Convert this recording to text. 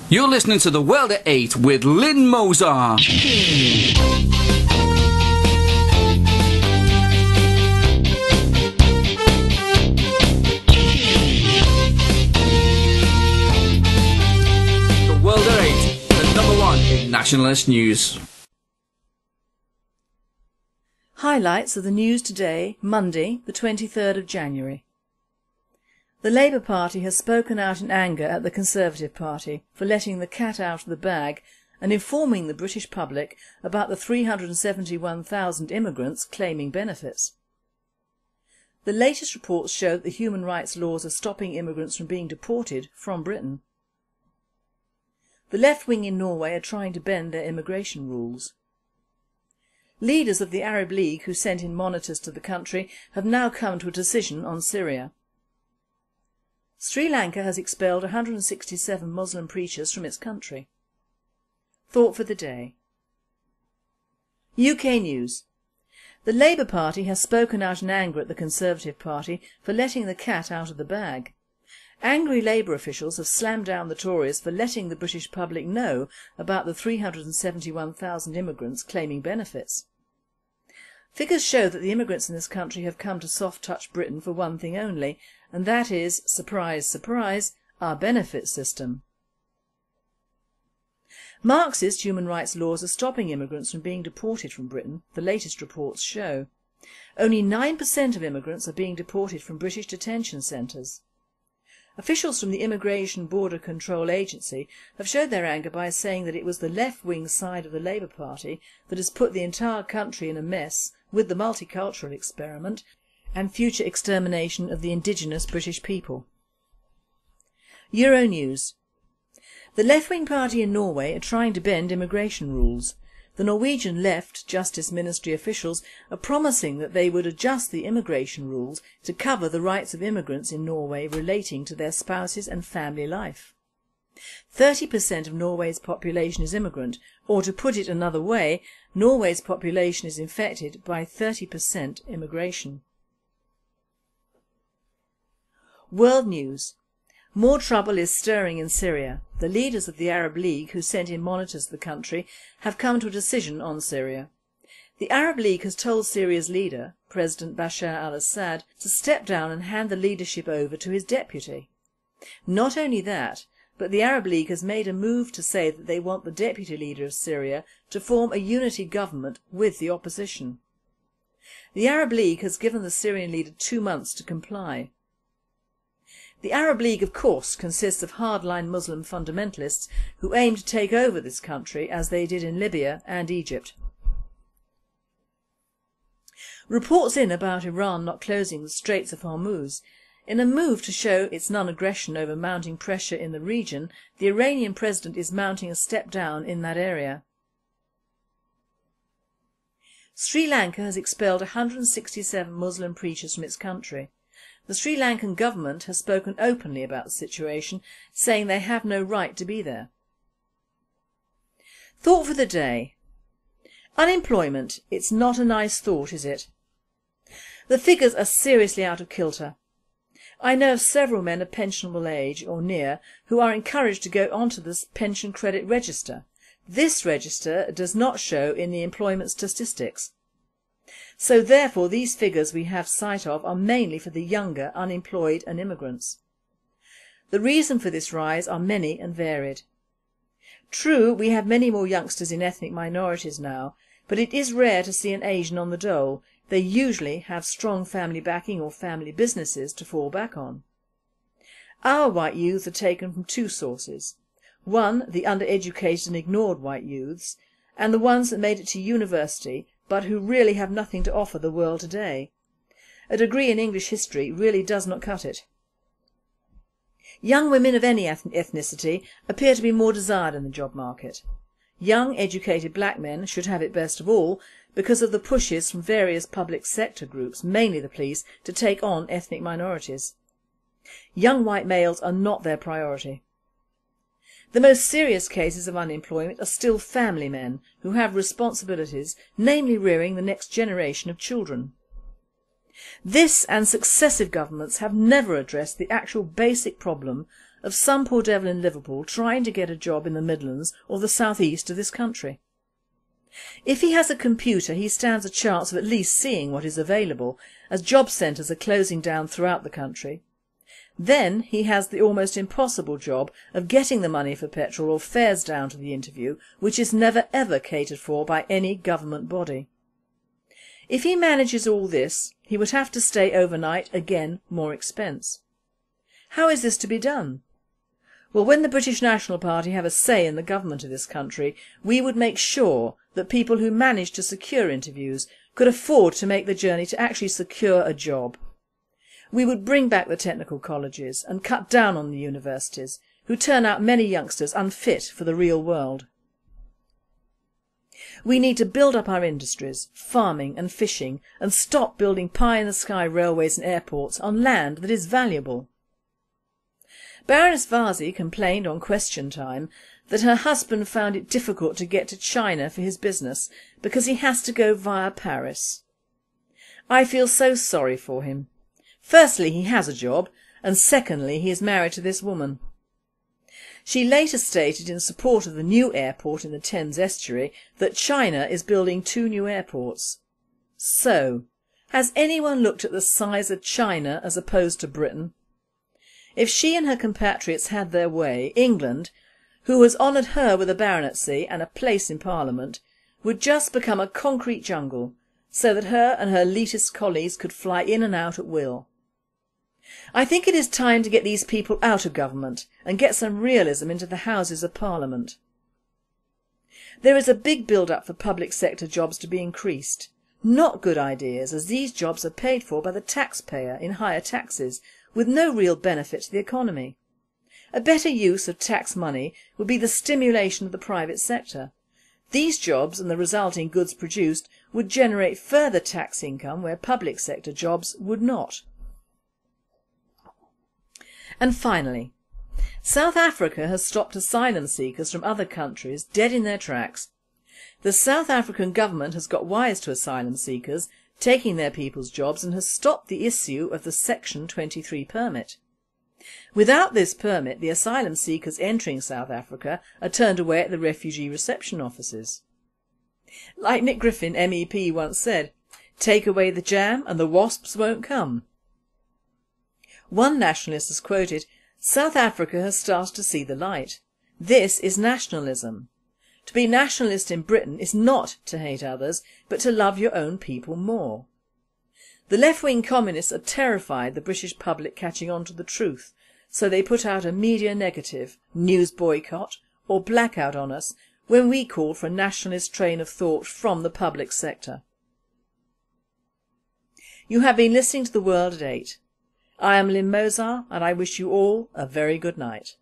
You're listening to The World at 8 with Lynn Mozart. The World at 8, the number one in nationalist news. Highlights of the news today, Monday, the 23rd of January. The Labour Party has spoken out in anger at the Conservative Party for letting the cat out of the bag and informing the British public about the 371,000 immigrants claiming benefits. The latest reports show that the human rights laws are stopping immigrants from being deported from Britain. The left wing in Norway are trying to bend their immigration rules. Leaders of the Arab League who sent in monitors to the country have now come to a decision on Syria. Sri Lanka has expelled 167 Muslim preachers from its country. Thought for the day. UK News. The Labour Party has spoken out in anger at the Conservative Party for letting the cat out of the bag. Angry Labour officials have slammed down the Tories for letting the British public know about the 371,000 immigrants claiming benefits. Figures show that the immigrants in this country have come to soft-touch Britain for one thing only, and that is, surprise, surprise, our benefit system. Marxist human rights laws are stopping immigrants from being deported from Britain, the latest reports show. Only 9% of immigrants are being deported from British detention centres. Officials from the Immigration Border Control Agency have showed their anger by saying that it was the left-wing side of the Labour Party that has put the entire country in a mess with the multicultural experiment and future extermination of the indigenous British people. Euronews. The left-wing party in Norway are trying to bend immigration rules. The Norwegian Left Justice Ministry officials are promising that they would adjust the immigration rules to cover the rights of immigrants in Norway relating to their spouses and family life. 30% of Norway's population is immigrant, or to put it another way, Norway's population is infected by 30% immigration. World News. More trouble is stirring in Syria. The leaders of the Arab League who sent in monitors to the country have come to a decision on Syria. The Arab League has told Syria's leader, President Bashar al-Assad, to step down and hand the leadership over to his deputy. Not only that, but the Arab League has made a move to say that they want the deputy leader of Syria to form a unity government with the opposition. The Arab League has given the Syrian leader 2 months to comply. The Arab League, of course, consists of hardline Muslim fundamentalists who aim to take over this country as they did in Libya and Egypt. Reports in about Iran not closing the Straits of Hormuz. In a move to show its non-aggression over mounting pressure in the region, the Iranian president is mounting a step down in that area. Sri Lanka has expelled 167 Muslim preachers from its country. The Sri Lankan government has spoken openly about the situation, saying they have no right to be there. Thought for the day. Unemployment. It's not a nice thought, is it? The figures are seriously out of kilter. I know of several men of pensionable age or near who are encouraged to go onto this pension credit register. This register does not show in the employment statistics. So therefore these figures we have sight of are mainly for the younger, unemployed and immigrants. The reason for this rise are many and varied. True, we have many more youngsters in ethnic minorities now, but it is rare to see an Asian on the dole. They usually have strong family backing or family businesses to fall back on. Our white youths are taken from 2 sources. One, the undereducated and ignored white youths, and the ones that made it to university but who really have nothing to offer the world today. A degree in English history really does not cut it. Young women of any ethnicity appear to be more desired in the job market. Young, educated black men should have it best of all because of the pushes from various public sector groups, mainly the police, to take on ethnic minorities. Young white males are not their priority. The most serious cases of unemployment are still family men who have responsibilities, namely rearing the next generation of children. This and successive governments have never addressed the actual basic problem of some poor devil in Liverpool trying to get a job in the Midlands or the south east of this country. If he has a computer, he stands a chance of at least seeing what is available, as job centres are closing down throughout the country. Then he has the almost impossible job of getting the money for petrol or fares down to the interview, which is never ever catered for by any government body. If he manages all this, he would have to stay overnight, again more expense. How is this to be done? Well, when the British National Party have a say in the government of this country, we would make sure that people who manage to secure interviews could afford to make the journey to actually secure a job. We would bring back the technical colleges and cut down on the universities, who turn out many youngsters unfit for the real world. We need to build up our industries, farming and fishing, and stop building pie-in-the-sky railways and airports on land that is valuable. Baroness Vasi complained on Question Time that her husband found it difficult to get to China for his business because he has to go via Paris. I feel so sorry for him. Firstly, he has a job, and secondly, he is married to this woman. She later stated in support of the new airport in the Thames estuary that China is building 2 new airports. So, has anyone looked at the size of China as opposed to Britain? If she and her compatriots had their way, England, who has honoured her with a baronetcy and a place in Parliament, would just become a concrete jungle, so that her and her elitist colleagues could fly in and out at will. I think it is time to get these people out of government and get some realism into the Houses of Parliament. There is a big build-up for public sector jobs to be increased. Not good ideas, as these jobs are paid for by the taxpayer in higher taxes, with no real benefit to the economy. A better use of tax money would be the stimulation of the private sector. These jobs and the resulting goods produced would generate further tax income where public sector jobs would not. And finally, South Africa has stopped asylum seekers from other countries dead in their tracks. The South African government has got wise to asylum seekers taking their people's jobs and has stopped the issue of the Section 23 permit. Without this permit, the asylum seekers entering South Africa are turned away at the refugee reception offices. Like Nick Griffin, MEP, once said, "Take away the jam and the wasps won't come." One nationalist has quoted, "South Africa has started to see the light. This is nationalism. To be nationalist in Britain is not to hate others, but to love your own people more." The left-wing communists are terrified the British public catching on to the truth, so they put out a media negative, news boycott or blackout on us when we call for a nationalist train of thought from the public sector. You have been listening to The World at 8. I am Lynn Mozart and I wish you all a very good night.